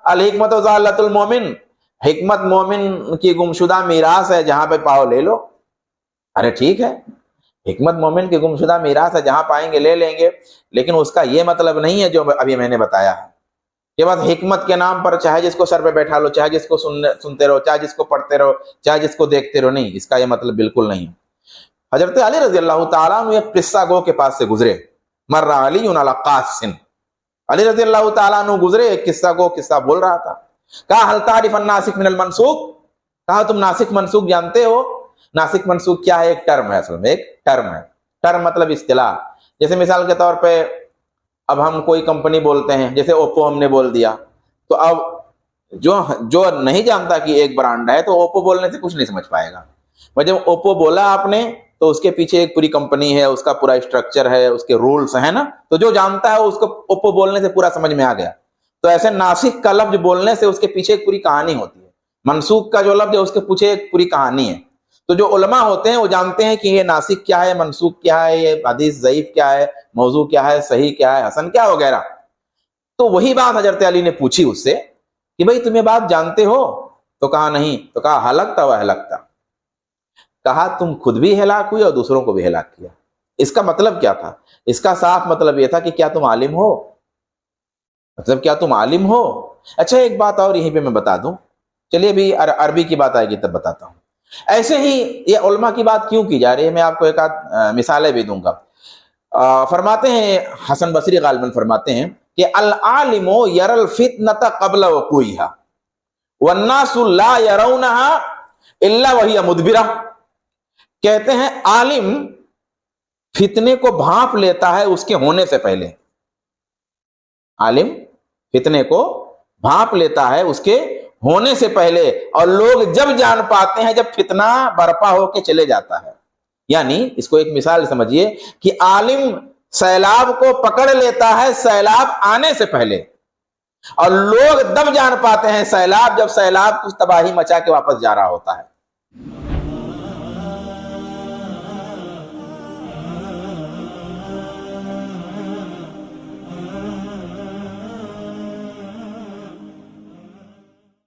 الحکمت و ضالۃ المومن، حکمت مومن کی گمشدہ میراث ہے، جہاں پہ پاؤ لے لو۔ ارے ٹھیک ہے، حکمت مومن کی گمشدہ میراث ہے، جہاں پائیں گے لے لیں گے، لیکن اس کا یہ مطلب نہیں ہے جو ابھی میں نے بتایا ہے کہ بس حکمت کے نام پر چاہے جس کو سر پہ بیٹھا لو، چاہے جس کو سنتے رہو، چاہے جس کو پڑھتے رہو، چاہے جس کو دیکھتے رہو۔ نہیں، اس کا یہ مطلب بالکل نہیں ہے۔ حضرت علی رضی اللہ تعالیٰ عنہ ایک قصہ گو کے پاس سے گزرے، مر علی علی قاص، علی رضی اللہ تعالیٰ عنہ گزرے، ایک قصہ گو قصہ بول رہا تھا۔ کہا هل تعرف الناسخ من المنسوخ، کہا تم ناسخ منسوخ جانتے ہو؟ ناسخ منسوخ کیا ہے؟ ایک ٹرم ہے، اصل میں ایک ٹرم ہے۔ ٹرم مطلب اصطلاح۔ جیسے مثال کے طور پہ اب ہم کوئی کمپنی بولتے ہیں، جیسے اوپو ہم نے بول دیا، تو اب جو نہیں جانتا کہ ایک برانڈ ہے تو اوپو بولنے سے کچھ نہیں سمجھ پائے گا۔ اور جب اوپو بولا آپ نے تو اس کے پیچھے ایک پوری کمپنی ہے، اس کا پورا اسٹرکچر ہے، اس کے رولز ہیں نا، تو جو جانتا ہے اس کو اوپو بولنے سے پورا سمجھ میں آ گیا۔ تو ایسے ناسخ کا لفظ بولنے سے اس کے پیچھے ایک پوری کہانی ہوتی ہے، منسوخ کا جو لفظ ہے اس کے پیچھے ایک پوری کہانی ہے۔ تو جو علماء ہوتے ہیں وہ جانتے ہیں کہ یہ ناسخ کیا ہے، منسوخ کیا ہے، یہ حدیث ضعیف کیا ہے، موضوع کیا ہے، صحیح کیا ہے، حسن کیا وغیرہ۔ تو وہی بات حضرت علی نے پوچھی اس سے کہ بھئی تم یہ بات جانتے ہو؟ تو کہا نہیں۔ تو کہا ہلکتا و ہلکتا، کہا تم خود بھی ہلاک ہوئے اور دوسروں کو بھی ہلاک کیا۔ اس کا مطلب کیا تھا؟ اس کا صاف مطلب یہ تھا کہ کیا تم عالم ہو؟ مطلب کیا تم عالم ہو؟ اچھا ایک بات اور یہیں پہ میں بتا دوں، چلیے ابھی عربی کی بات آئے گی تب بتاتا ہوں۔ ایسے ہی یہ علماء کی بات کیوں کی جا رہی ہے، میں آپ کو ایک آدھ مثالیں بھی دوں گا۔ فرماتے ہیں حسن بصری غالباً فرماتے ہیں کہ العالم یری الفتنۃ قبل وقوعها والناس لا يرونها الا وهي مدبرہ۔ کہتے ہیں عالم فتنے کو بھانپ لیتا ہے اس کے ہونے سے پہلے، عالم فتنے کو بھانپ لیتا ہے اس کے ہونے سے پہلے، اور لوگ جب جان پاتے ہیں جب فتنہ برپا ہو کے چلے جاتا ہے۔ یعنی اس کو ایک مثال سمجھیے کہ عالم سیلاب کو پکڑ لیتا ہے سیلاب آنے سے پہلے، اور لوگ تب جان پاتے ہیں سیلاب جب سیلاب کچھ تباہی مچا کے واپس جا رہا ہوتا ہے۔